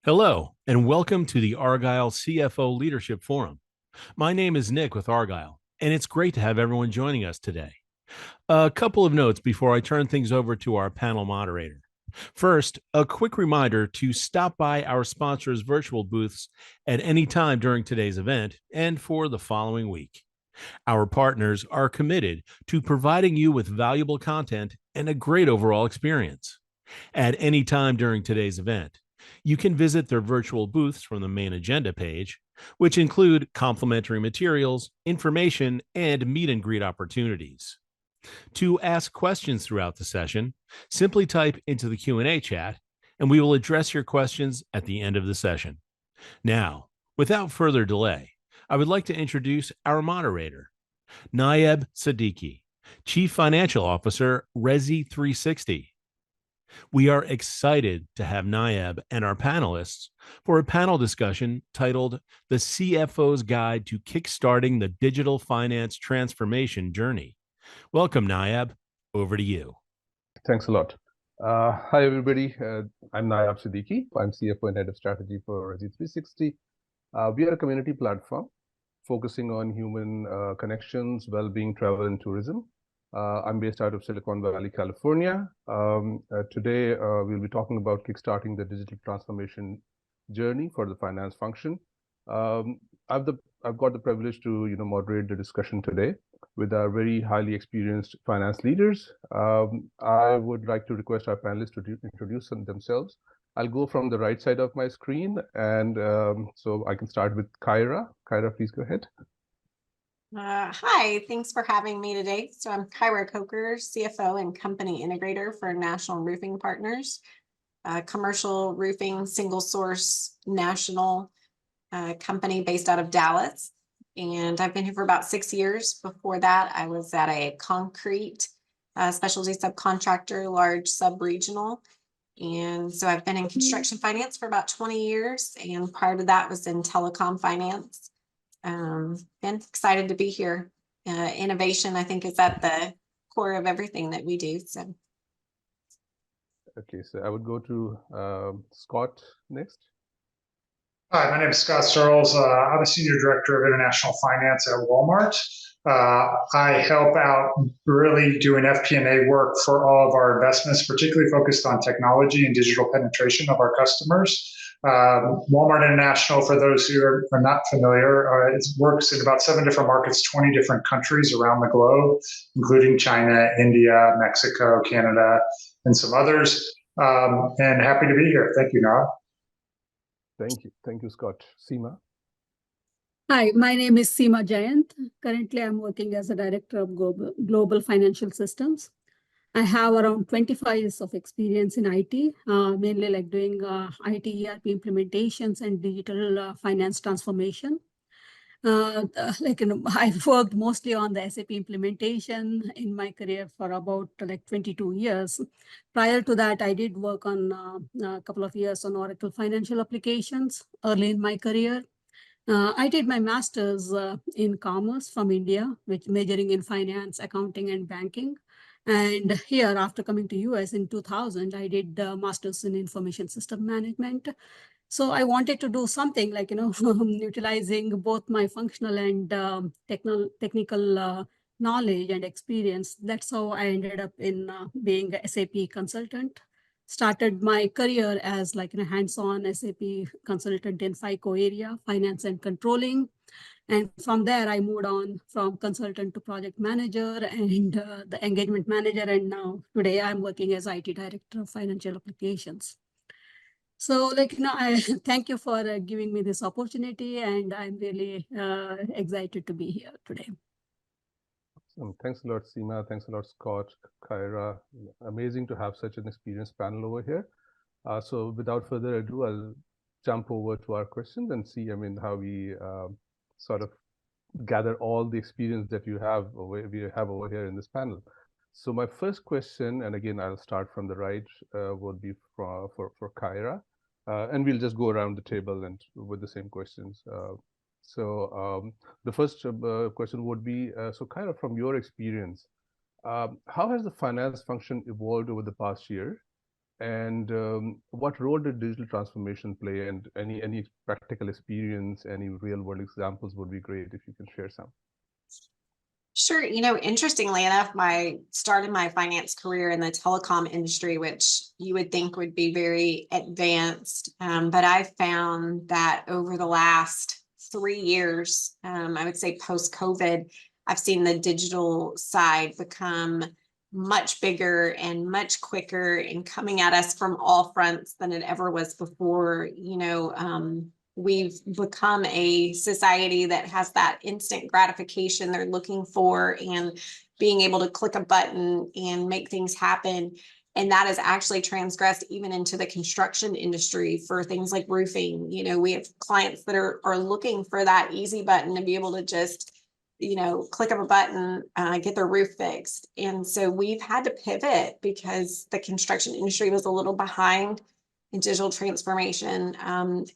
Hello, and welcome to the Argyle CFO Leadership Forum. My name is Nick with Argyle, and it's great to have everyone joining us today. A couple of notes before I turn things over to our panel moderator. First, a quick reminder to stop by our sponsors' virtual booths at any time during today's event and for the following week. Our partners are committed to providing you with valuable content and a great overall experience. At any time during today's event, you can visit their virtual booths from the main agenda page, which include complimentary materials, information, and meet and greet opportunities. To ask questions throughout the session, simply type into the Q&A chat, and we will address your questions at the end of the session. Now, without further delay, I would like to introduce our moderator, Nayeb Siddiqui, Chief Financial Officer, Resi 360. We are excited to have Nayeb and our panelists for a panel discussion titled The CFO's Guide to Kickstarting the Digital Finance Transformation Journey. Welcome, Nayeb. Over to you. Thanks a lot. Hi, everybody. I'm Nayeb Siddiqui. I'm CFO and Head of Strategy for Resi 360. We are a community platform focusing on human connections, well-being, travel, and tourism. I'm based out of Silicon Valley, California. Today, we'll be talking about kickstarting the digital transformation journey for the finance function. I've got the privilege to moderate the discussion today with our very highly experienced finance leaders. I would like to request our panelists to introduce themselves. I'll go from the right side of my screen, and so I can start with Kyra. Kyra, please go ahead. Hi, thanks for having me today. So I'm Kyra Coker, CFO and Company Integrator for National Roofing Partners, commercial roofing single source national company based out of Dallas. And I've been here for about 6 years. Before that, I was at a concrete specialty subcontractor, large sub-regional. And so I've been in construction finance for about 20 years. And prior to that was in telecom finance. Been excited to be here. Innovation, I think, is at the core of everything that we do. So, okay, so I would go to Scott next. Hi, my name is Scott Searles. I'm a Senior Director of International Finance at Walmart. I help out really doing FP&A work for all of our investments, particularly focused on technology and digital penetration of our customers. Walmart International, for those who are not familiar, it works in about 7 different markets, 20 different countries around the globe, including China, India, Mexico, Canada, and some others. And happy to be here. Thank you, Noah. Thank you, Scott. Seema. Hi, my name is Seema Jayant. Currently, I'm working as a Director of Global Financial Systems. I have around 25 years of experience in IT, mainly like doing IT ERP implementations and digital finance transformation. I've worked mostly on the SAP implementation in my career for about 22 years. Prior to that, I did work on a couple of years on Oracle financial applications early in my career. I did my master's in commerce from India, with majoring in finance, accounting, and banking. And here, after coming to US in 2000, I did master's in information system management. So I wanted to do something like, utilizing both my functional and technical knowledge and experience. That's how I ended up in being a SAP consultant. Started my career as like a hands-on SAP consultant in FICO area, finance and controlling. And from there, I moved on from consultant to project manager and the engagement manager. And now today I'm working as IT Director of Financial Applications. So I thank you for giving me this opportunity, and I'm really excited to be here today. Thanks a lot, Seema. Thanks a lot, Scott, Kyra. Amazing to have such an experienced panel over here. So without further ado, I'll jump over to our questions and see, how we sort of gather all the experience that we have over here in this panel. So my first question, and again, I'll start from the right, would be for Kyra. And we'll just go around the table and with the same questions. So the first question would be, so Kyra, from your experience, how has the finance function evolved over the past year? And what role did digital transformation play? And any practical experience, any real world examples would be great if you can share some. Sure. Interestingly enough, started my finance career in the telecom industry, which you would think would be very advanced. But I found that over the last 3 years, I would say post-COVID, I've seen the digital side become much bigger and much quicker and coming at us from all fronts than it ever was before. We've become a society that has that instant gratification they're looking for, and being able to click a button and make things happen. And that has actually transgressed even into the construction industry for things like roofing. We have clients that are looking for that easy button to be able to just, click of a button, get their roof fixed. And so we've had to pivot because the construction industry was a little behind in digital transformation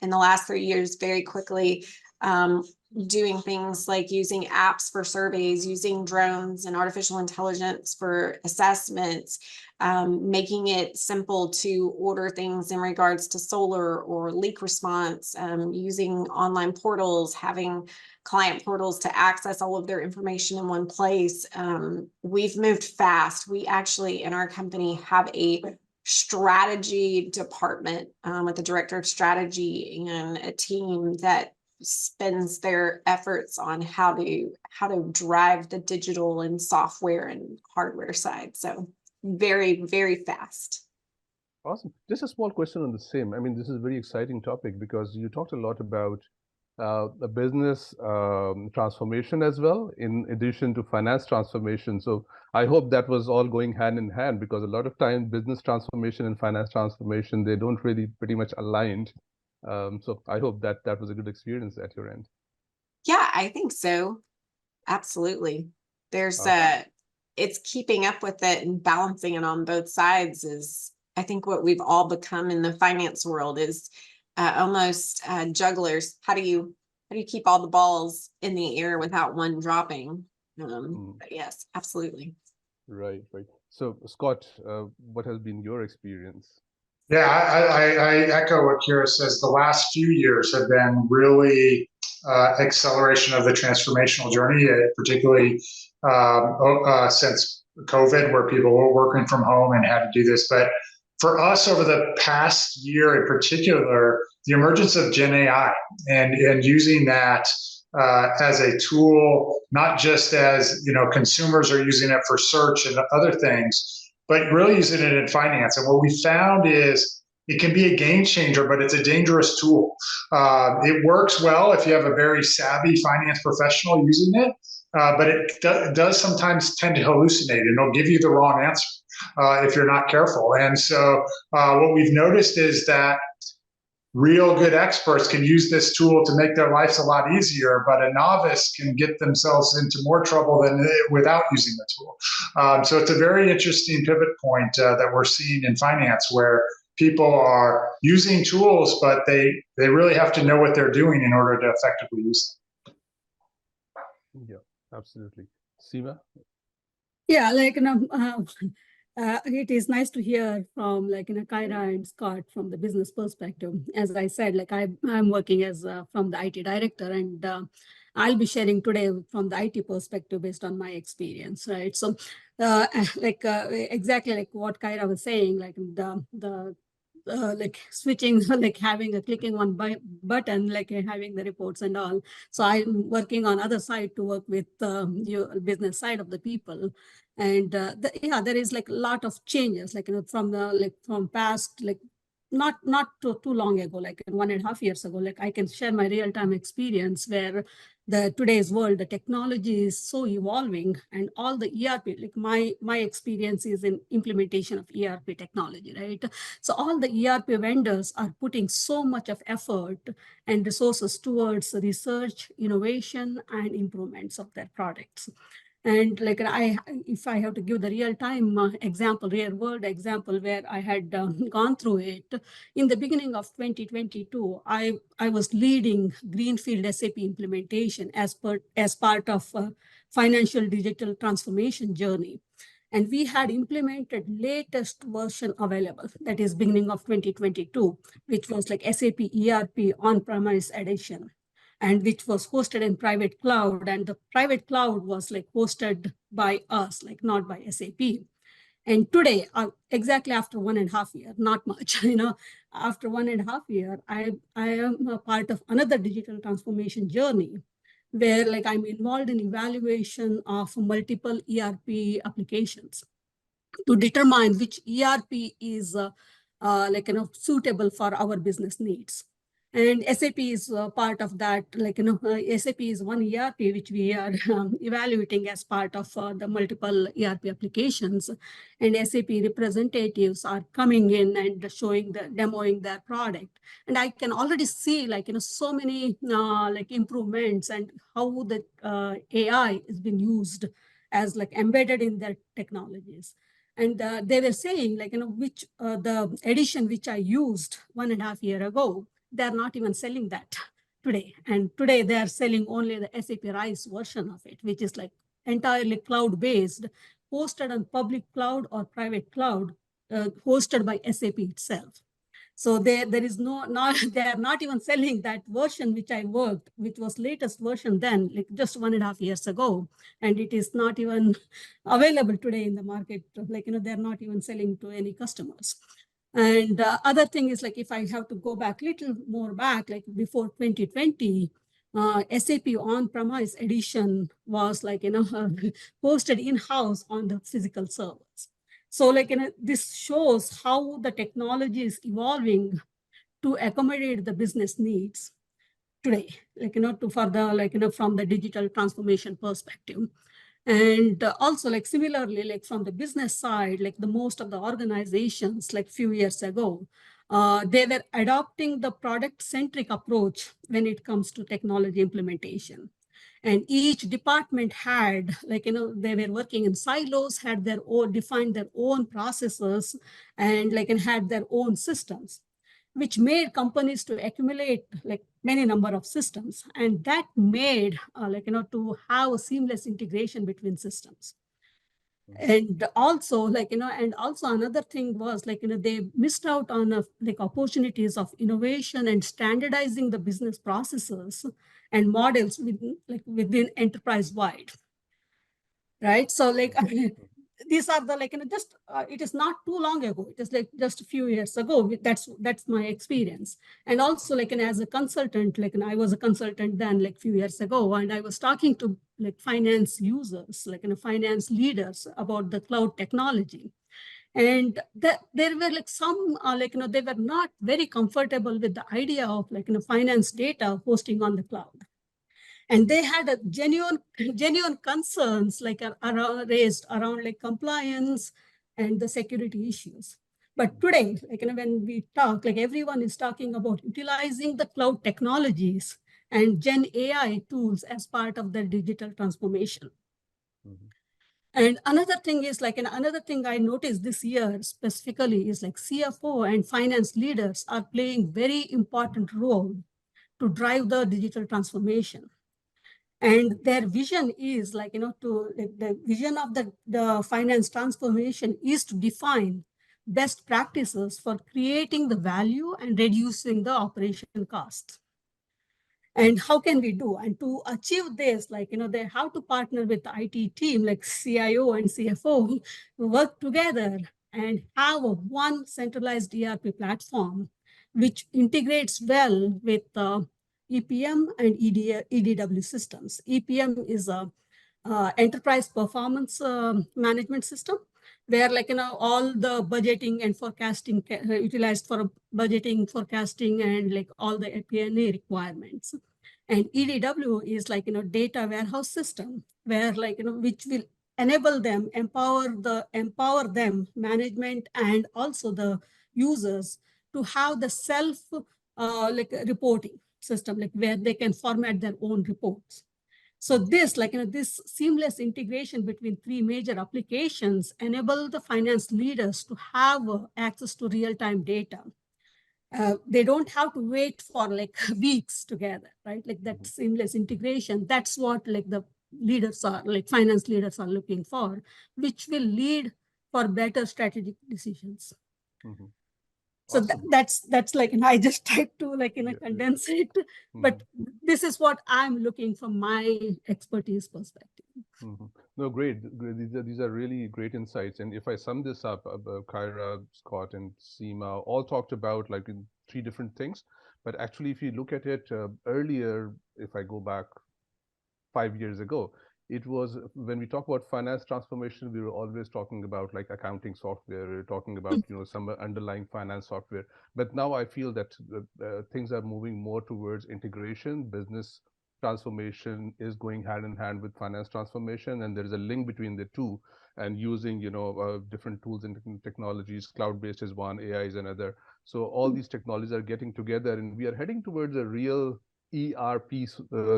in the last 3 years, very quickly, doing things like using apps for surveys, using drones and artificial intelligence for assessments, making it simple to order things in regards to solar or leak response, using online portals, having client portals to access all of their information in one place. We've moved fast. We actually, in our company, have a strategy department with the director of strategy and a team that spends their efforts on how to drive the digital and software and hardware side. So very, very fast. Awesome. Just a small question on the same. I mean, this is a very exciting topic because you talked a lot about the business transformation as well, in addition to finance transformation. So I hope that was all going hand in hand, because a lot of time business transformation and finance transformation, they don't really pretty much aligned. So I hope that was a good experience at your end. Yeah, I think so. Absolutely. There's it's keeping up with it and balancing it on both sides is, I think, what we've all become in the finance world is almost jugglers. How do you keep all the balls in the air without one dropping? But yes, absolutely. Right. So Scott, what has been your experience? Yeah, I echo what Kira says. The last few years have been really acceleration of the transformational journey, particularly since COVID, where people were working from home and had to do this. But for us, over the past year in particular, the emergence of Gen AI and using that as a tool, not just as consumers are using it for search and other things, but really using it in finance. And what we found is it can be a game changer, but it's a dangerous tool. It works well if you have a very savvy finance professional using it, but it does sometimes tend to hallucinate, and it'll give you the wrong answer if you're not careful. And so what we've noticed is that real good experts can use this tool to make their lives a lot easier, but a novice can get themselves into more trouble than without using the tool. So it's a very interesting pivot point that we're seeing in finance, where people are using tools, but they really have to know what they're doing in order to effectively use them. Yeah, absolutely. Seema? Yeah, it is nice to hear from Kyra and Scott from the business perspective. As I said, I'm working as from the IT director, and I'll be sharing today from the IT perspective based on my experience, right? So exactly like what Kyra was saying, switching, having clicking one button, having the reports and all. So I'm working on other side to work with your business side of the people. And there is a lot of changes, from past, not too long ago, 1.5 years ago. I can share my real-time experience where today's world, the technology is so evolving, and all the ERP, my experience is in implementation of ERP technology, right? So all the ERP vendors are putting so much of effort and resources towards research, innovation, and improvements of their products. And if I have to give the real-time example, real-world example where I had gone through it, in the beginning of 2022, I was leading greenfield SAP implementation as part of financial digital transformation journey. And we had implemented latest version available, that is beginning of 2022, which was like SAP ERP on-premise edition, and which was hosted in private cloud. And the private cloud was like hosted by us, like not by SAP. And today, exactly after 1.5 years, not much, after 1.5 years, I am a part of another digital transformation journey where like I'm involved in evaluation of multiple ERP applications to determine which ERP is suitable for our business needs. And SAP is part of that. SAP is one ERP which we are evaluating as part of the multiple ERP applications. And SAP representatives are coming in and demoing their product. And I can already see so many improvements and how the AI has been used as like embedded in their technologies. And they were saying which the edition which I used 1.5 years ago, they're not even selling that today. And today they are selling only the SAP RISE version of it, which is like entirely cloud-based, hosted on public cloud or private cloud, hosted by SAP itself. So there is they are not even selling that version which I worked, which was latest version then, like just 1.5 years ago. And it is not even available today in the market. They're not even selling to any customers. And other thing is like, if I have to go back little more back, like before 2020, SAP on-premise edition was hosted in-house on the physical servers. So this shows how the technology is evolving to accommodate the business needs today, from the digital transformation perspective. And also similarly, from the business side, the most of the organizations few years ago, they were adopting the product-centric approach when it comes to technology implementation. And each department had, they were working in silos, had their own, defined their own processes, and and had their own systems, which made companies to accumulate many number of systems. And that made, to have a seamless integration between systems. And also, and also another thing was, they missed out on opportunities of innovation and standardizing the business processes and models within enterprise wide, right? So these are the just it is not too long ago. It is just a few years ago. That's my experience. And also as a consultant, I was a consultant then few years ago, and I was talking to finance users, finance leaders about the cloud technology. And there were some they were not very comfortable with the idea of finance data hosting on the cloud. And they had a genuine concerns raised around compliance and the security issues. But today, when we talk, everyone is talking about utilizing the cloud technologies and Gen AI tools as part of their digital transformation. Mm-hmm. And another thing is another thing I noticed this year specifically is CFO and finance leaders are playing very important role to drive the digital transformation. And their vision is the vision of the finance transformation is to define best practices for creating the value and reducing the operation costs. And how can we do? And to achieve this, they have to partner with the IT team, like CIO and CFO, work together and have one centralized ERP platform, which integrates well with EPM and EDW systems. EPM is a enterprise performance management system, where all the budgeting and forecasting utilized for budgeting, forecasting, and all the FP&A requirements. And EDW is data warehouse system, where which will enable them, empower them, management, and also the users to have the self reporting system, where they can format their own reports. So this, this seamless integration between three major applications enable the finance leaders to have access to real-time data. They don't have to wait for weeks together, right? That seamless integration. That's what the leaders are like finance leaders are looking for, which will lead for better strategic decisions. Mm-hmm. So Awesome. that's like, and I just tried to like, condense it, but this is what I'm looking from my expertise perspective. No, great. These are really great insights. And if I sum this up, Kyra, Scott, and Seema all talked about like in 3 different things. But actually, if you look at it earlier, if I go back 5 years ago, it was when we talk about finance transformation, we were always talking about like accounting software, we were talking about some underlying finance software. But now I feel that things are moving more towards integration. Business transformation is going hand in hand with finance transformation, and there is a link between the two. And using different tools and technologies, cloud-based is one, AI is another. So all these technologies are getting together, and we are heading towards a real ERP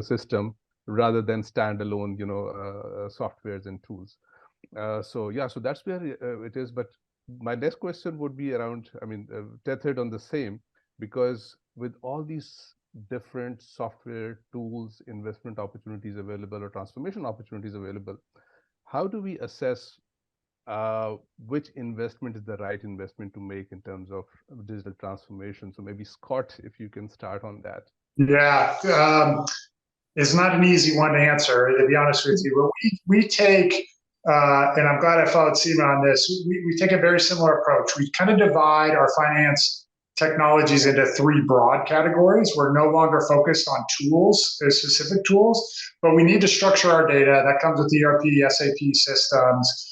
system rather than standalone, softwares and tools. So that's where it is. But my next question would be around, tethered on the same, because with all these different software tools, investment opportunities available, or transformation opportunities available, how do we assess which investment is the right investment to make in terms of digital transformation? So maybe Scott, if you can start on that. Yeah, it's not an easy one to answer, to be honest with you. But we take, and I'm glad I followed Seema on this, we take a very similar approach. We kind of divide our finance technologies into 3 broad categories. We're no longer focused on tools, specific tools, but we need to structure our data. That comes with ERP, SAP systems.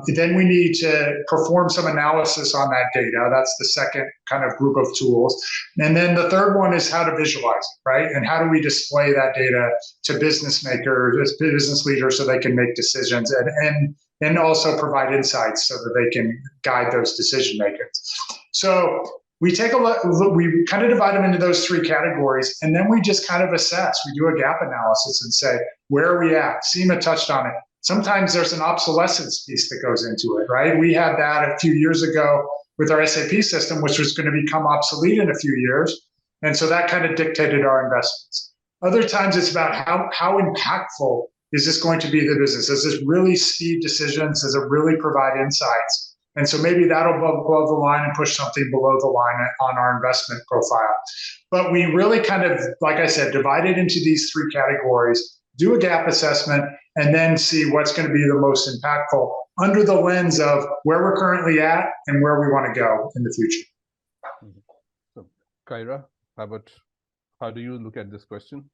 Then we need to perform some analysis on that data. That's the second kind of group of tools. And then the third one is how to visualize it, right? And how do we display that data to business makers, business leaders, so they can make decisions and also provide insights so that they can guide those decision makers. So we take a look, we kind of divide them into those 3 categories, and then we just kind of assess. We do a gap analysis and say, where are we at? Seema touched on it. Sometimes there's an obsolescence piece that goes into it, right? We had that a few years ago with our SAP system, which was going to become obsolete in a few years. And so that kind of dictated our investments. Other times it's about how impactful is this going to be the business? Does this really speed decisions? Does it really provide insights? And so maybe that'll go above the line and push something below the line on our investment profile. But we really kind of, like I said, divide it into these 3 categories, do a gap assessment, and then see what's going to be the most impactful under the lens of where we're currently at and where we want to go in the future. So, Kyra, how do you look at this question?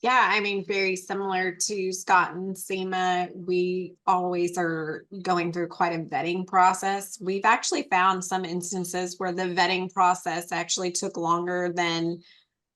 Yeah, very similar to Scott and Seema, we always are going through quite a vetting process. We've actually found some instances where the vetting process actually took longer than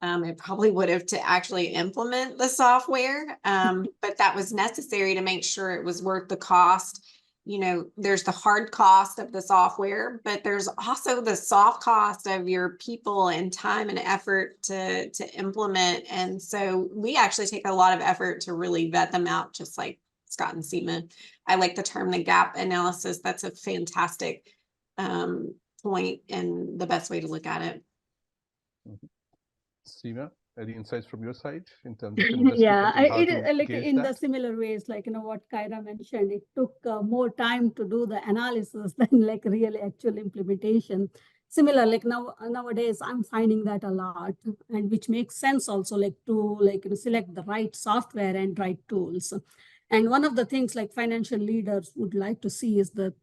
it probably would have to actually implement the software, but that was necessary to make sure it was worth the cost. There's the hard cost of the software, but there's also the soft cost of your people and time and effort to implement. And so we actually take a lot of effort to really vet them out, just like Scott and Seema. I like the term the gap analysis. That's a fantastic point and the best way to look at it. Seema, any insights from your side in terms of investment? Yeah, it is like in the similar ways, like what Kyra mentioned, it took more time to do the analysis than like really actual implementation. Similar, like nowadays, I'm finding that a lot, and which makes sense also, like to select the right software and right tools. And one of the things like financial leaders would like to see is that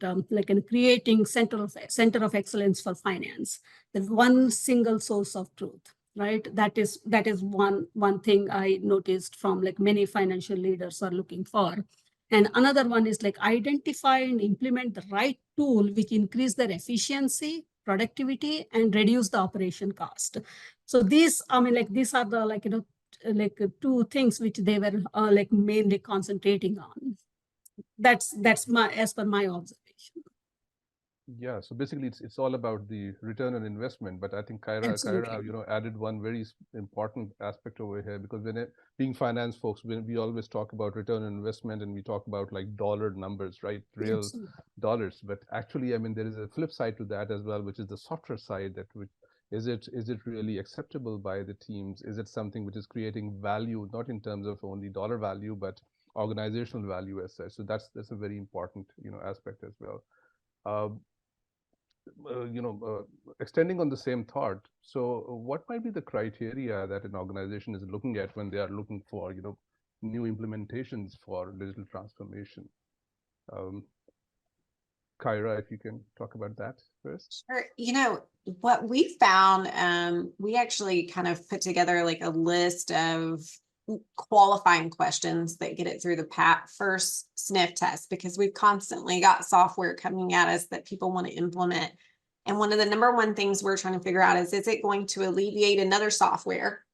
in creating center of excellence for finance, there's one single source of truth. Right, that is one thing I noticed from like many financial leaders are looking for. And another one is like identify and implement the right tool which increase their efficiency, productivity, and reduce the operation cost. So these, these are the 2 things which they were mainly concentrating on. That's as per my observation. Yeah, so basically it's all about the return on investment. But I think Kyra added one very important aspect over here, because being finance folks, we always talk about return on investment and we talk about like dollar numbers, right? Real dollars. But actually, there is a flip side to that as well, which is the software side, that Is it really acceptable by the teams? Is it something which is creating value, not in terms of only dollar value, but organizational value as such? So that's a very important, aspect as well. Extending on the same thought, so what might be the criteria that an organization is looking at when they are looking for, new implementations for digital transformation? Kyra, if you can talk about that first. Sure. What we found, we actually kind of put together like a list of qualifying questions that get it through the first sniff test, because we've constantly got software coming at us that people want to implement. And one of the number one things we're trying to figure out is it going to alleviate another software?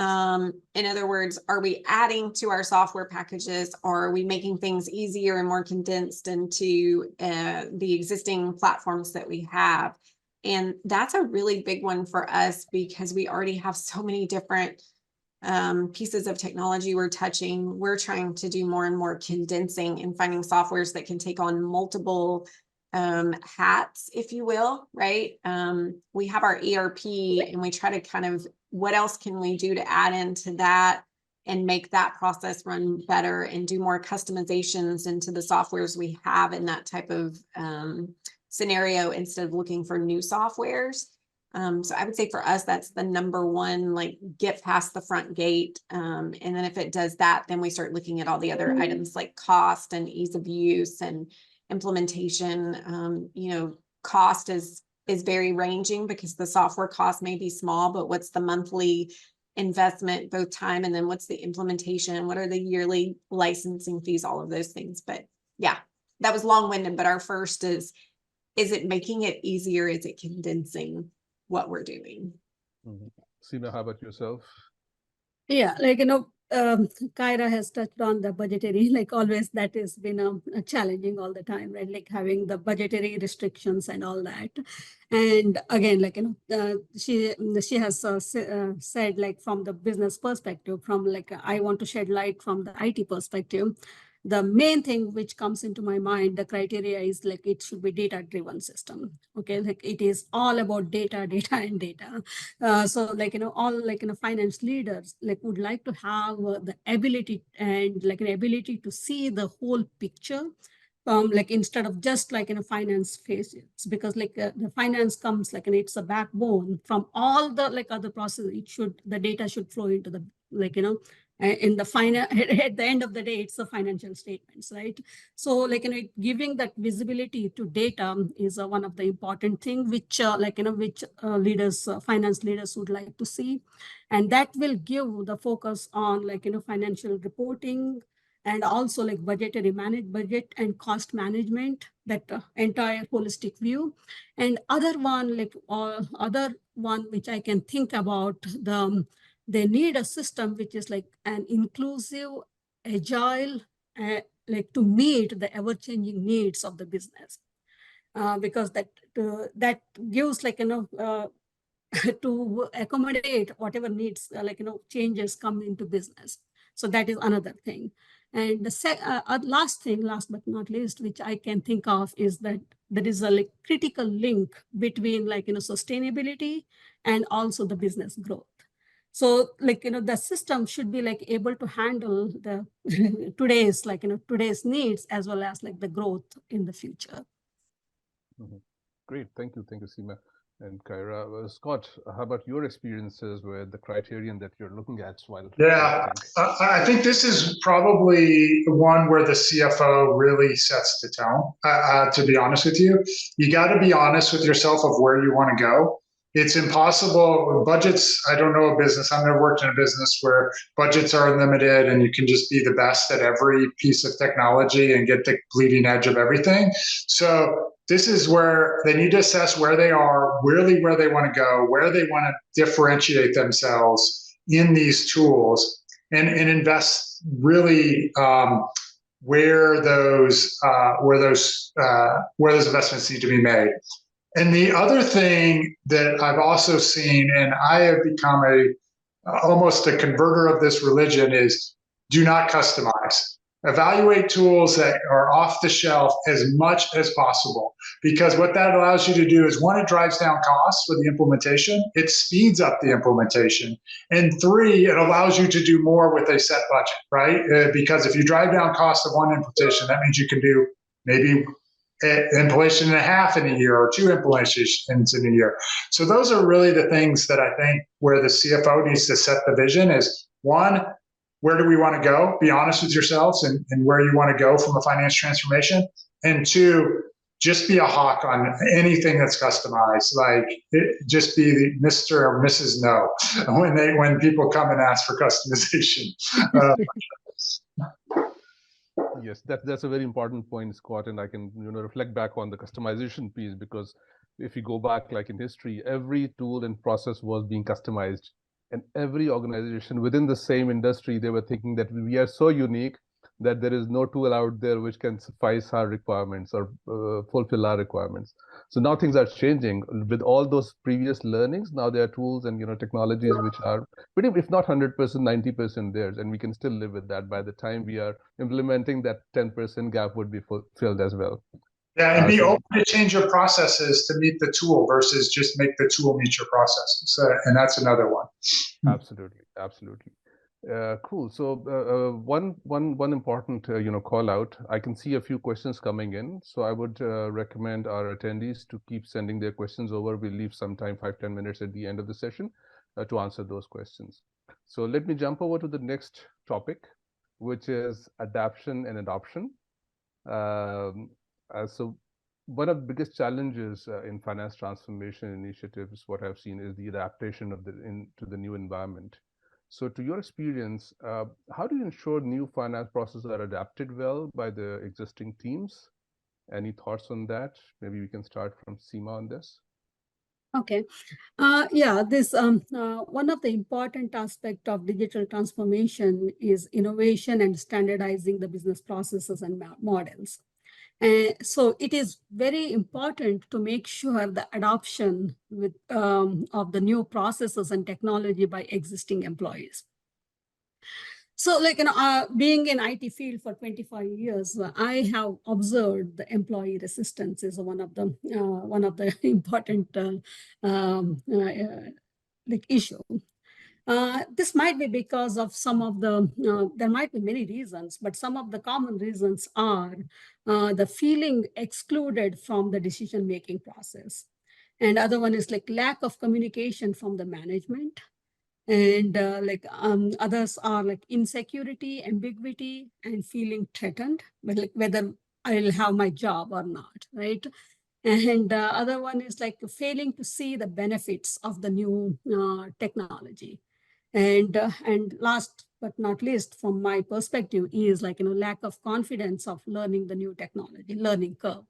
In other words, are we adding to our software packages, or are we making things easier and more condensed into the existing platforms that we have? And that's a really big one for us, because we already have so many different pieces of technology we're touching. We're trying to do more and more condensing and finding softwares that can take on multiple hats, if you will, right? We have our ERP, and we try to kind of, what else can we do to add into that and make that process run better and do more customizations into the softwares we have in that type of scenario, instead of looking for new softwares. So I would say for us, that's the number one, like, get past the front gate. And then if it does that, then we start looking at all the other items like cost and ease of use and implementation. Cost is very ranging, because the software cost may be small, but what's the monthly investment, both time, and then what's the implementation? What are the yearly licensing fees? All of those things. But yeah, that was long-winded, but our first is it making it easier? Is it condensing what we're doing? Seema, how about yourself? Yeah, Kyra has touched on the budgetary, like always, that has been challenging all the time, right? Like having the budgetary restrictions and all that. And again, she has said, like, from the business perspective, from like, I want to shed light from the IT perspective. The main thing which comes into my mind, the criteria is like, it should be data-driven system. Okay, like it is all about data, data, and data. So all finance leaders would like to have the ability and an ability to see the whole picture, instead of just finance phases, because the finance comes and it's a backbone from all the other processes. The data should flow into the in the final at the end of the day, it's the financial statements, right? So giving that visibility to data is one of the important thing which leaders, finance leaders would like to see. And that will give the focus on financial reporting, and also budget and cost management, that entire holistic view. And other one which I can think about, they need a system which is like an inclusive, agile, to meet the ever-changing needs of the business, because that gives to accommodate whatever needs, changes come into business. So that is another thing. And the last but not least, which I can think of, is that there is a critical link between sustainability and also the business growth. So the system should be able to handle the today's needs, as well as the growth in the future. Great, thank you, Seema and Kyra. Scott, how about your experiences with the criterion that you're looking at while? Yeah, I think this is probably one where the CFO really sets the tone. To be honest with you, you got to be honest with yourself of where you want to go. It's impossible. Budgets, I don't know a business. I've never worked in a business where budgets are unlimited and you can just be the best at every piece of technology and get the bleeding edge of everything. So this is where they need to assess where they are, really where they want to go, where they want to differentiate themselves in these tools, and invest really where those investments need to be made. And the other thing that I've also seen, and I have become almost a converter of this religion, is do not customize. Evaluate tools that are off the shelf as much as possible, because what that allows you to do is, one, it drives down costs for the implementation, it speeds up the implementation, and three, it allows you to do more with a set budget, right? Because if you drive down cost of one implementation, that means you can do maybe implementation and a half in a year, or 2 implementations in a year. So those are really the things that I think where the CFO needs to set the vision is, one, where do we want to go? Be honest with yourselves and where you want to go from a finance transformation. And two, just be a hawk on anything that's customized. Like, just be the Mr. or Mrs. No when people come and ask for customization. Yes, that's a very important point, Scott, and I can reflect back on the customization piece, because if you go back like in history, every tool and process was being customized, and every organization within the same industry, they were thinking that we are so unique that there is no tool out there which can suffice our requirements or fulfill our requirements. So now things are changing with all those previous learnings. Now there are tools and technologies which are pretty, if not 100%, 90% theirs, and we can still live with that. By the time we are implementing, that 10% gap would be filled as well. Yeah, and be open to change your processes to meet the tool versus just make the tool meet your processes. And that's another one. Absolutely, absolutely. Cool. So one important call out. I can see a few questions coming in, so I would recommend our attendees to keep sending their questions over. We'll leave some time, 5-10 minutes at the end of the session to answer those questions. So let me jump over to the next topic, which is adaptation and adoption. So one of the biggest challenges in finance transformation initiatives, what I've seen, is the adaptation of to the new environment. So to your experience, how do you ensure new finance processes are adapted well by the existing teams? Any thoughts on that? Maybe we can start from Seema on this. Okay. Yeah, this one of the important aspects of digital transformation is innovation and standardizing the business processes and models. So it is very important to make sure the adoption of the new processes and technology by existing employees. So being in IT field for 25 years, I have observed the employee resistance is one of the important issue. This might be because of some of the, there might be many reasons, but some of the common reasons are the feeling excluded from the decision-making process. And other one is lack of communication from the management. And others are insecurity, ambiguity, and feeling threatened, but whether I'll have my job or not, right? And other one is failing to see the benefits of the new technology. And last but not least, from my perspective, is lack of confidence of learning the new technology, learning curve.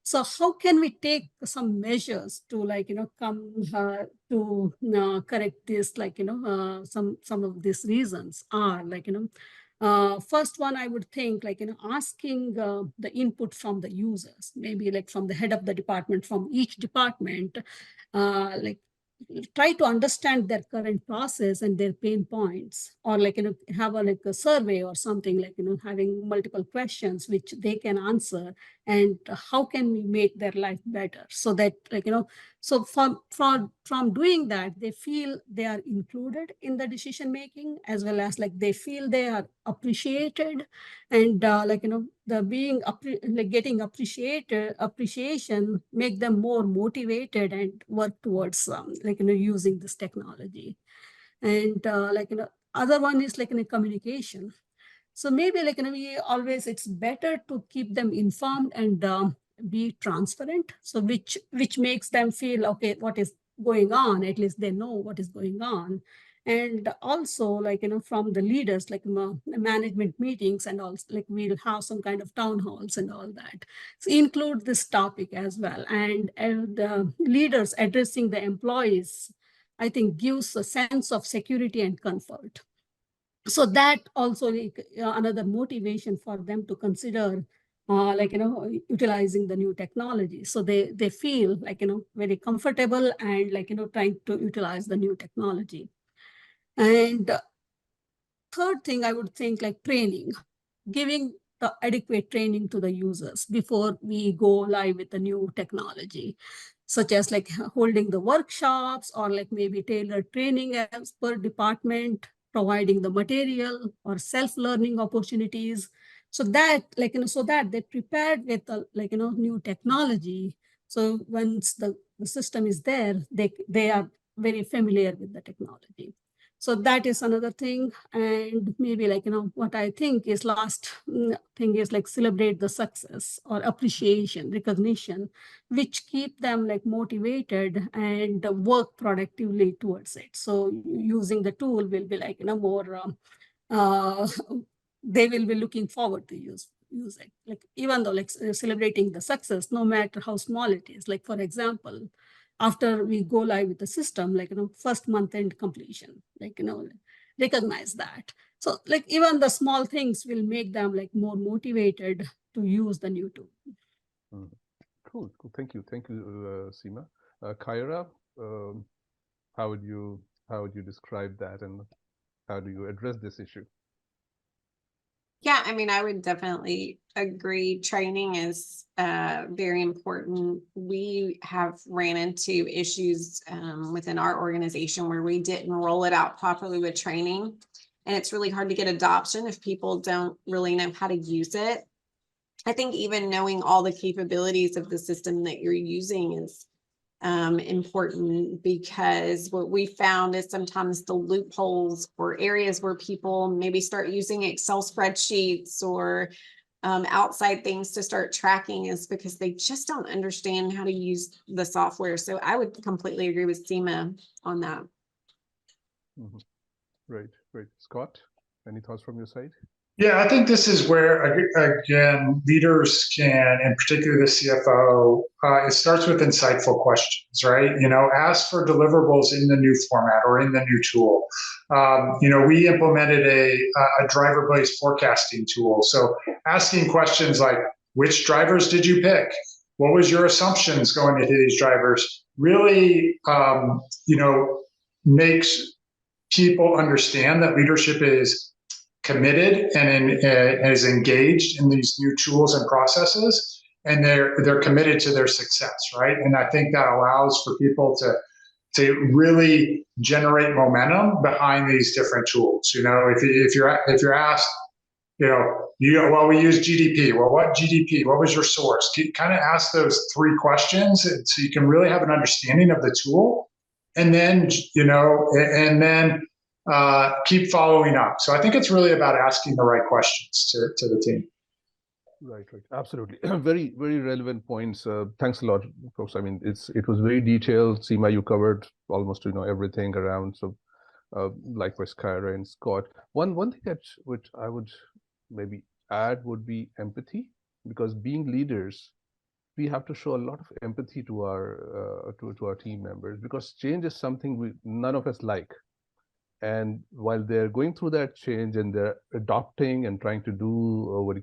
So how can we take some measures to come to correct this? Some of these reasons are first one, I would think asking the input from the users, maybe from the head of the department, from each department, try to understand their current process and their pain points, or have a survey or something, having multiple questions which they can answer, and how can we make their life better, so that so from doing that, they feel they are included in the decision making, as well as they feel they are appreciated, and the being getting appreciation make them more motivated and work towards using this technology. And other one is communication. So maybe we always, it's better to keep them informed and be transparent, so which makes them feel okay, what is going on, at least they know what is going on. And also from the leaders, management meetings, and also we'll have some kind of town halls and all that, so include this topic as well. And the leaders addressing the employees, I think, gives a sense of security and comfort. So that also another motivation for them to consider utilizing the new technology. So they feel very comfortable and trying to utilize the new technology. And third thing, I would think training. giving the adequate training to the users before we go live with the new technology, such as like holding the workshops or like maybe tailored training as per department, providing the material or self-learning opportunities. So that so that they're prepared with new technology. So once the system is there, they are very familiar with the technology. So that is another thing. And maybe what I think is last thing is like celebrate the success or appreciation, recognition, which keep them like motivated and work productively towards it. So using the tool will be more, uh, they will be looking forward to use it. Like even though celebrating the success, no matter how small it is. Like for example, after we go live with the system, first month end completion, recognize that. So like even the small things will make them like more motivated to use the new tool. Cool. Thank you, Seema. Kyra, how would you describe that, and how do you address this issue? Yeah, I mean, I would definitely agree. Training is very important. We have ran into issues within our organization where we didn't roll it out properly with training. And it's really hard to get adoption if people don't really know how to use it. I think even knowing all the capabilities of the system that you're using is important, because what we found is sometimes the loopholes or areas where people maybe start using Excel spreadsheets or outside things to start tracking is because they just don't understand how to use the software. So I would completely agree with Seema on that. Mm-hmm. Right. Scott, any thoughts from your side? Yeah, I think this is where, again, leaders can, in particular the CFO, it starts with insightful questions, right? Ask for deliverables in the new format or in the new tool. We implemented a driver-based forecasting tool. So asking questions like, which drivers did you pick? What was your assumptions going into these drivers? Really, makes people understand that leadership is committed and is engaged in these new tools and processes, and they're committed to their success, right? And I think that allows for people to really generate momentum behind these different tools. If you're asked, well, we use GDP. Well, what GDP? What was your source? Kind of ask those three questions so you can really have an understanding of the tool, and then keep following up. So I think it's really about asking the right questions to the team. Right. Absolutely. Very, very relevant points. Thanks a lot, folks. I mean, it was very detailed. Seema, you covered almost, everything around. So likewise, Kyra and Scott. One thing which I would maybe add would be empathy, because being leaders, we have to show a lot of empathy to our team members, because change is something none of us like. And while they're going through that change and they're adopting and trying to do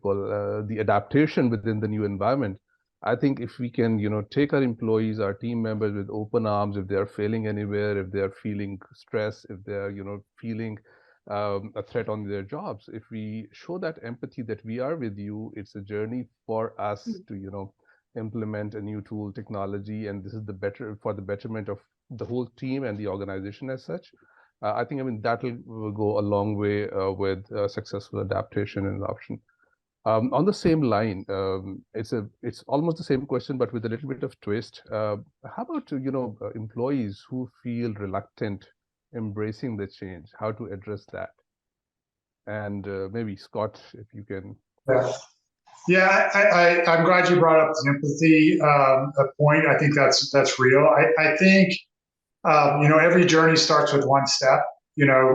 the adaptation within the new environment, I think if we can, take our employees, our team members with open arms, if they're failing anywhere, if they're feeling stress, if they're, feeling a threat on their jobs, if we show that empathy that we are with you, it's a journey for us to, implement a new tool, technology, and this is for the betterment of the whole team and the organization as such. I think, that will go a long way with successful adaptation and adoption. On the same line, it's almost the same question, but with a little bit of twist. How about employees who feel reluctant embracing the change? How to address that? And maybe Scott, if you can. Yeah, I'm glad you brought up the empathy point. I think that's real. I think. Every journey starts with one step.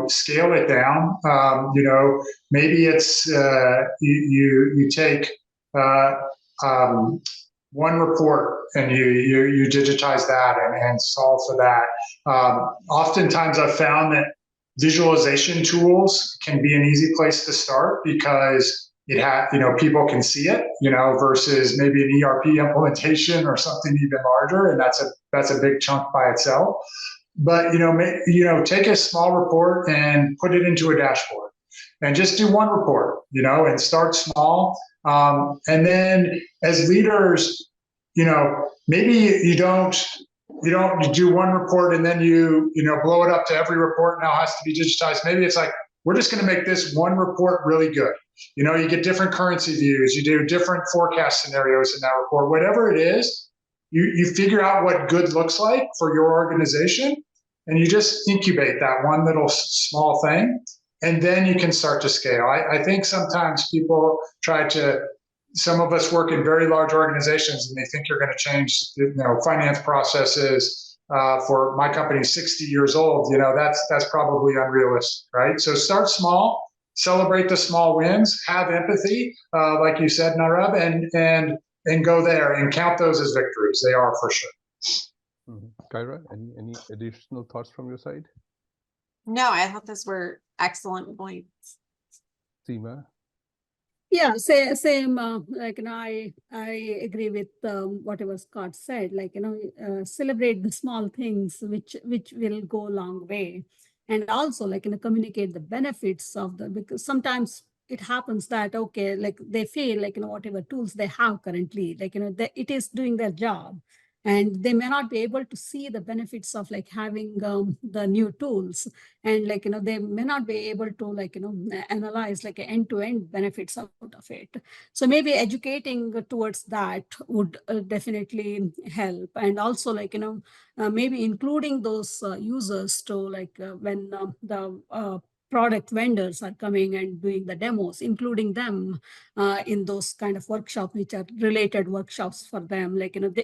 Scale it down. Maybe it's you take one report and you digitize that and solve for that. Oftentimes, I've found that visualization tools can be an easy place to start, because people can see it, versus maybe an ERP implementation or something even larger, and that's a big chunk by itself. But take a small report and put it into a dashboard, and just do one report. and start small. And then as leaders, maybe you don't do one report and then you blow it up to every report now has to be digitized. Maybe it's like, we're just going to make this one report really good. You get different currency views, you do different forecast scenarios in that report, whatever it is, you figure out what good looks like for your organization, and you just incubate that one little small thing, and then you can start to scale. I think sometimes people some of us work in very large organizations and they think you're going to change, finance processes. For my company, 60 years old, that's probably unrealistic, right? So start small, celebrate the small wins, have empathy, like you said, Narab, and go there and count those as victories. They are for sure. Kyra, any additional thoughts from your side? No, I thought those were excellent points. Seema? Yeah, same. I agree with whatever Scott said. Celebrate the small things which will go a long way, and also communicate the benefits of because sometimes it happens that they feel whatever tools they have currently it is doing their job, and they may not be able to see the benefits of having the new tools, and they may not be able to analyze end-to-end benefits out of it. So maybe educating towards that would definitely help, and also maybe including those users to when the product vendors are coming and doing the demos, including them in those kind of workshops, which are related workshops for them,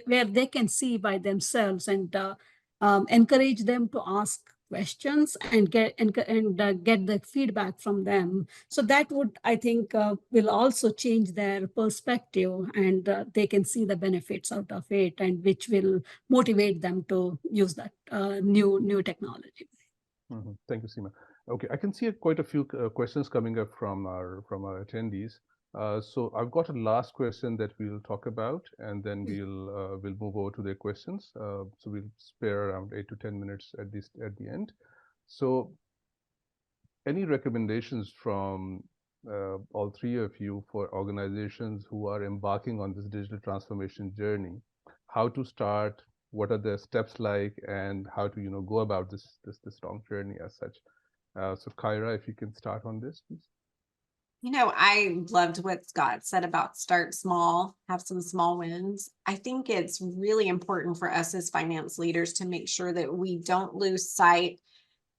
where they can see by themselves, and encourage them to ask questions and get the feedback from them. So that would, I think, will also change their perspective, and they can see the benefits out of it, and which will motivate them to use that new technology. Thank you, Seema. Okay, I can see quite a few questions coming up from our attendees. So I've got a last question that we'll talk about, and then we'll move over to their questions. So we'll spare around 8 to 10 minutes at the end. So, any recommendations from all three of you for organizations who are embarking on this digital transformation journey? How to start? What are the steps like, and how to go about this long journey as such? So Kyra, if you can start on this, please. I loved what Scott said about start small, have some small wins. I think it's really important for us as finance leaders to make sure that we don't lose sight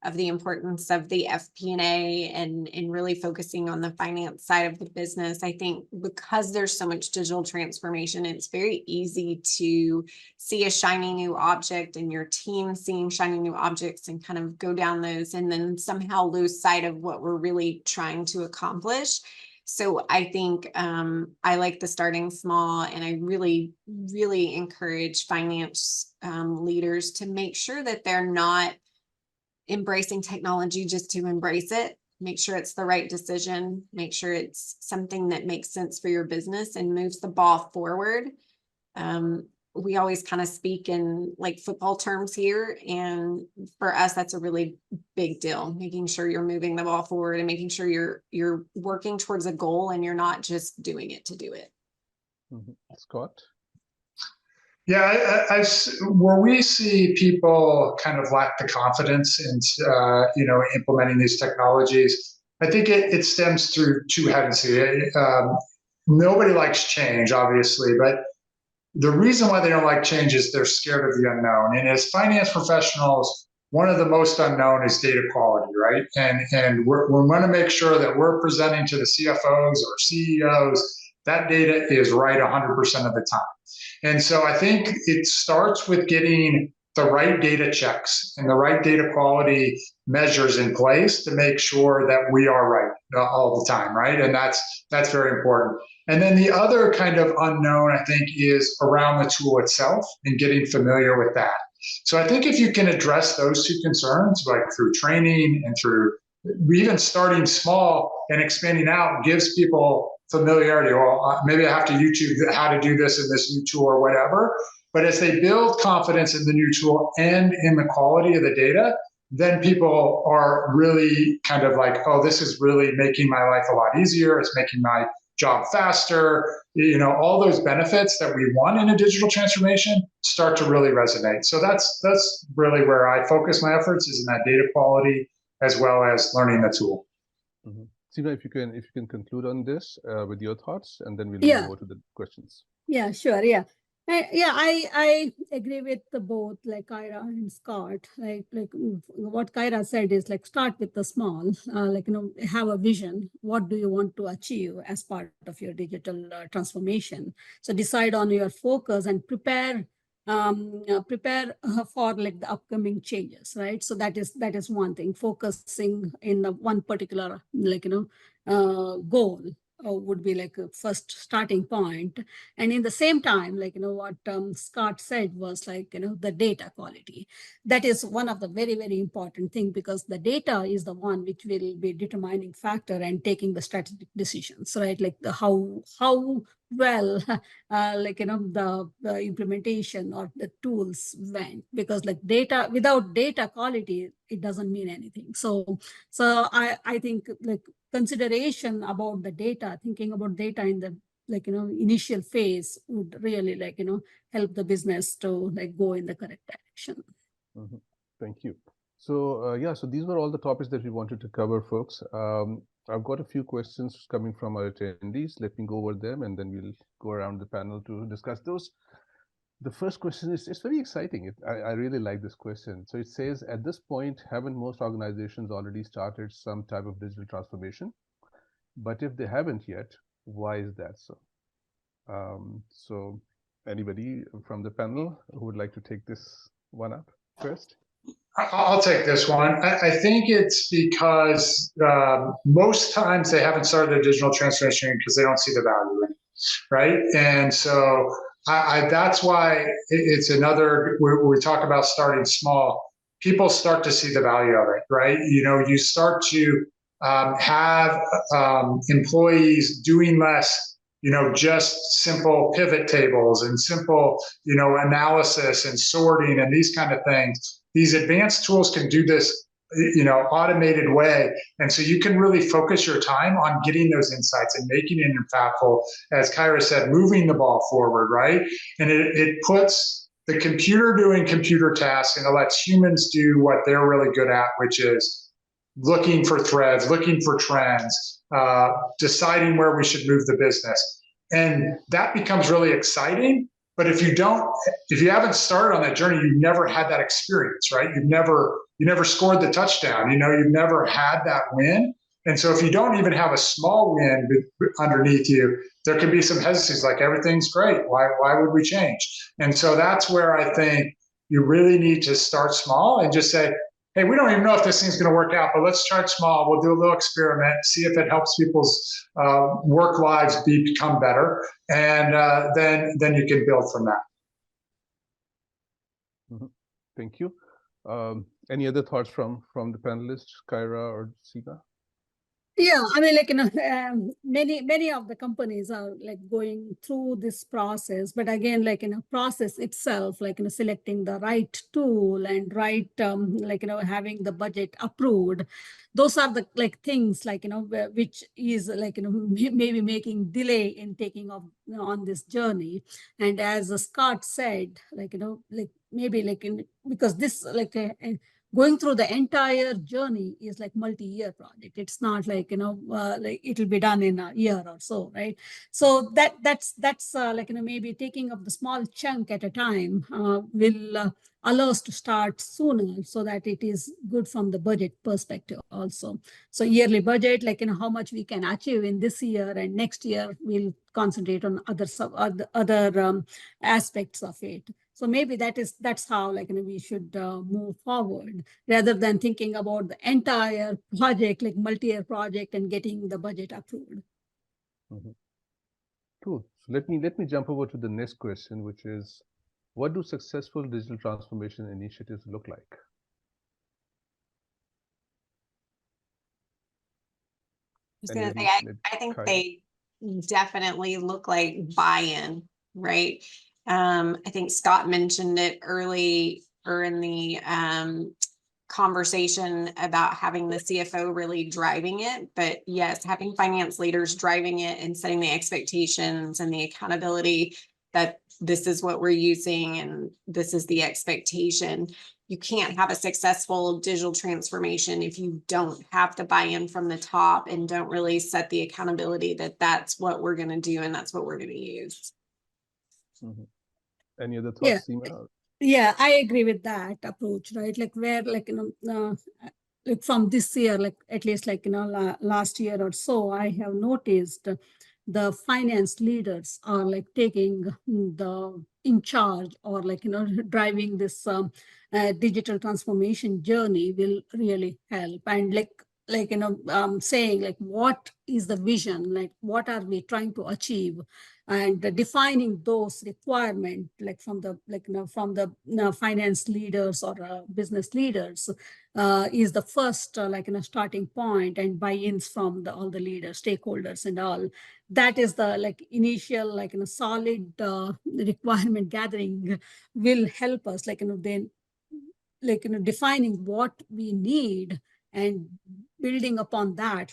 of the importance of the FP&A and really focusing on the finance side of the business. I think because there's so much digital transformation, it's very easy to see a shiny new object and your team seeing shiny new objects and kind of go down those and then somehow lose sight of what we're really trying to accomplish. So I think I like the starting small, and I really, really encourage finance leaders to make sure that they're not embracing technology just to embrace it. Make sure it's the right decision, make sure it's something that makes sense for your business and moves the ball forward. We always kind of speak in football terms here, and for us that's a really big deal, making sure you're moving the ball forward and making sure you're working towards a goal and you're not just doing it to do it. Scott? Yeah, where we see people kind of lack the confidence in, implementing these technologies, I think it stems through two hesitancy. Nobody likes change, obviously, but the reason why they don't like change is they're scared of the unknown. And as finance professionals, one of the most unknown is data quality, right? And we're going to make sure that we're presenting to the CFOs or CEOs that data is right 100% of the time. And so I think it starts with getting the right data checks and the right data quality measures in place to make sure that we are right all the time, right? And that's very important. And then the other kind of unknown, I think, is around the tool itself and getting familiar with that. So I think if you can address those two concerns, like through training and through even starting small and expanding out, gives people familiarity. Well, maybe I have to YouTube how to do this in this new tool or whatever. But as they build confidence in the new tool and in the quality of the data, then people are really kind of like, oh, this is really making my life a lot easier. It's making my job faster. All those benefits that we want in a digital transformation start to really resonate. So that's really where I focus my efforts, is in that data quality as well as learning the tool. Mm-hmm. Seema, if you can conclude on this with your thoughts, and then we'll move over to the questions. Yeah, sure. Yeah. I agree with both, like Kyra and Scott. Like what Kyra said is, like, start with the small, have a vision. What do you want to achieve as part of your digital transformation? So decide on your focus and prepare for like the upcoming changes, right? So that is one thing. Focusing in one particular goal would be like a first starting point. And in the same time, what Scott said was, like, the data quality. That is one of the very, very important thing, because the data is the one which will be determining factor and taking the strategic decisions, right? Like how well the implementation or the tools went, because like data, without data quality, it doesn't mean anything. So I think, like, consideration about the data, thinking about data in the initial phase would really help the business to go in the correct direction. Mm-hmm. Thank you. So so these were all the topics that we wanted to cover, folks. I've got a few questions coming from our attendees. Let me go over them, and then we'll go around the panel to discuss those. The first question is, it's very exciting. I really like this question. So it says, at this point, haven't most organizations already started some type of digital transformation? But if they haven't yet, why is that so? So anybody from the panel who would like to take this one up first? I'll take this one. I think it's because most times they haven't started their digital transformation because they don't see the value in it, right? And so that's why it's another, we talk about starting small. People start to see the value of it, right? You start to have employees doing less, just simple pivot tables and simple, analysis and sorting and these kind of things. These advanced tools can do this, automated way. And so you can really focus your time on getting those insights and making it impactful, as Kyra said, moving the ball forward, right? And it puts the computer doing computer tasks, and it lets humans do what they're really good at, which is looking for threads, looking for trends, deciding where we should move the business. And that becomes really exciting. But if you haven't started on that journey, you've never had that experience, right? You never scored the touchdown. You've never had that win. And so if you don't even have a small win underneath you, there can be some hesitancy, like, everything's great. Why would we change? And so that's where I think you really need to start small and just say, hey, we don't even know if this thing's going to work out, but let's start small. We'll do a little experiment, see if it helps people's work lives become better, and then you can build from that. Mm-hmm. Thank you. Any other thoughts from the panelists, Kyra or Seema? Yeah, I mean, many of the companies are going through this process, but again, process itself, selecting the right tool and right, having the budget approved. Those are the things which is maybe making delay in taking off on this journey. And as Scott said, maybe because this going through the entire journey is multi-year project. It's not it'll be done in a year or so, right? So that's maybe taking up the small chunk at a time will allow us to start sooner, so that it is good from the budget perspective also. So yearly budget, how much we can achieve in this year, and next year we'll concentrate on other aspects of it. So maybe that's how we should move forward, rather than thinking about the entire project, multi-year project, and getting the budget approved. Mm-hmm. Cool. So let me jump over to the next question, which is, what do successful digital transformation initiatives look like? I was going to say, I think they definitely look like buy-in, right? I think Scott mentioned it early or in the conversation about having the CFO really driving it. But yes, having finance leaders driving it and setting the expectations and the accountability that this is what we're using and this is the expectation. You can't have a successful digital transformation if you don't have the buy-in from the top and don't really set the accountability that that's what we're going to do and that's what we're going to use. Any other Yeah. thoughts, Seema? Yeah, I agree with that approach, right? Like where, like, like from this year, like at least like, last year or so, I have noticed the finance leaders are like taking the in charge or like, driving this digital transformation journey will really help. And saying like, what is the vision? Like, what are we trying to achieve? And defining those requirements, like from the finance leaders or business leaders, is the first starting point, and buy-ins from all the leaders, stakeholders, and all. That is the initial solid requirement gathering will help us then defining what we need and building upon that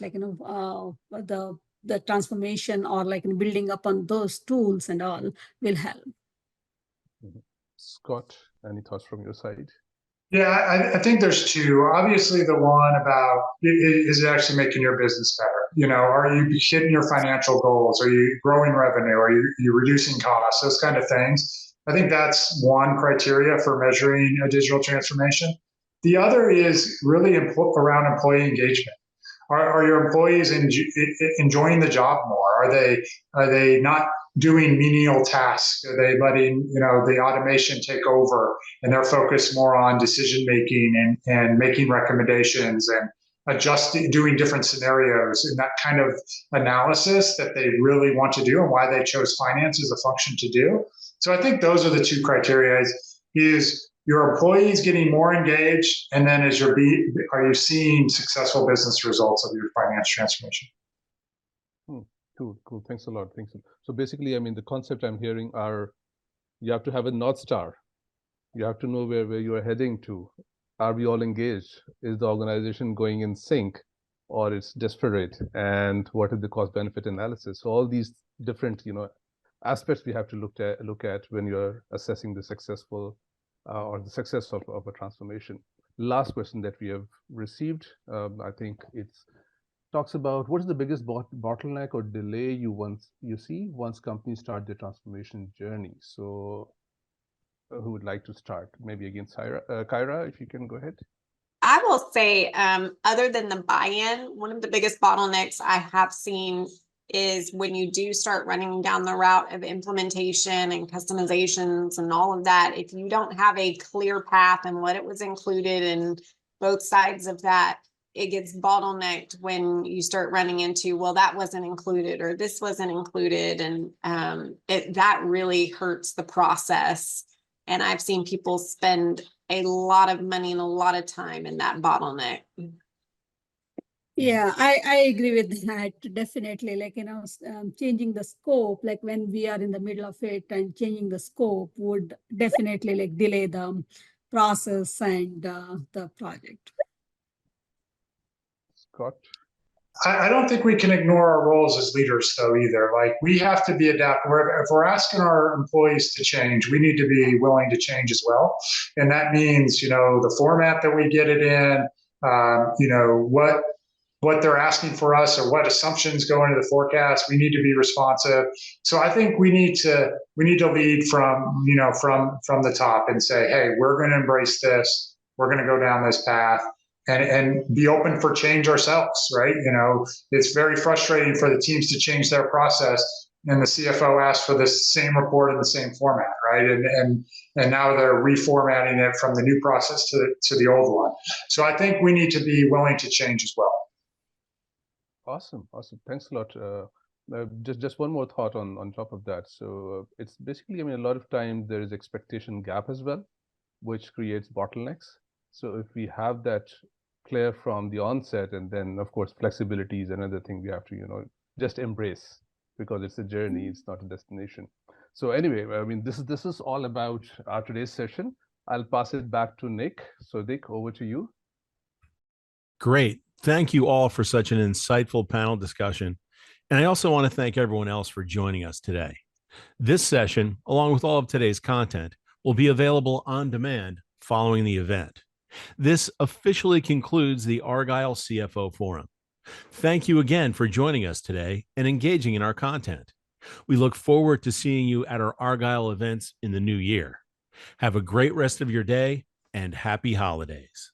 the transformation or building upon those tools and all will help. Scott, any thoughts from your side? Yeah, I think there's two. Obviously, the one about is it actually making your business better? Are you hitting your financial goals? Are you growing revenue? Are you reducing costs? Those kind of things. I think that's one criteria for measuring a digital transformation. The other is really around employee engagement. Are your employees enjoying the job more? Are they not doing menial tasks? Are they letting the automation take over, and they're focused more on decision making and making recommendations and adjusting, doing different scenarios, and that kind of analysis that they really want to do and why they chose finance as a function to do. So I think those are the two criteria: is your employees getting more engaged, and then are you seeing successful business results of your finance transformation? Cool. Thanks a lot. So basically, the concept I'm hearing are, you have to have a North Star. You have to know where you are heading to. Are we all engaged? Is the organization going in sync, or it's disparate? And what is the cost benefit analysis? So all these different, aspects we have to look at when you're assessing the successful or the success of a transformation. Last question that we have received, I think it's talks about what is the biggest bottleneck or delay you see once companies start their transformation journey. So who would like to start? Maybe again, Kyra, if you can go ahead. I will say, other than the buy-in, one of the biggest bottlenecks I have seen is when you do start running down the route of implementation and customizations and all of that, if you don't have a clear path and what it was included in both sides of that, it gets bottlenecked when you start running into, well, that wasn't included or this wasn't included. And that really hurts the process. And I've seen people spend a lot of money and a lot of time in that bottleneck. Yeah, I agree with that. Definitely, changing the scope, like when we are in the middle of it, and changing the scope would definitely delay the process and the project. Scott? I don't think we can ignore our roles as leaders, though, either. Like, we have to be adaptable. If we're asking our employees to change, we need to be willing to change as well. And that means, the format that we get it in, what they're asking for us or what assumptions go into the forecast. We need to be responsive. So I think we need to lead from the top and say, hey, we're going to embrace this. We're going to go down this path. And be open for change ourselves, right? It's very frustrating for the teams to change their process, and the CFO asks for the same report in the same format, right? And now they're reformatting it from the new process to the old one. So I think we need to be willing to change as well. Awesome. Thanks a lot. Just one more thought on top of that. So it's basically, a lot of times there is expectation gap as well, which creates bottlenecks. So if we have that clear from the onset, and then of course flexibility is another thing we have to just embrace, because it's a journey, it's not a destination. So anyway, this is all about our today's session. I'll pass it back to Nick. So Nick, over to you. Great. Thank you all for such an insightful panel discussion. And I also want to thank everyone else for joining us today. This session, along with all of today's content, will be available on demand following the event. This officially concludes the Argyle CFO Forum. Thank you again for joining us today and engaging in our content. We look forward to seeing you at our Argyle events in the new year. Have a great rest of your day and happy holidays.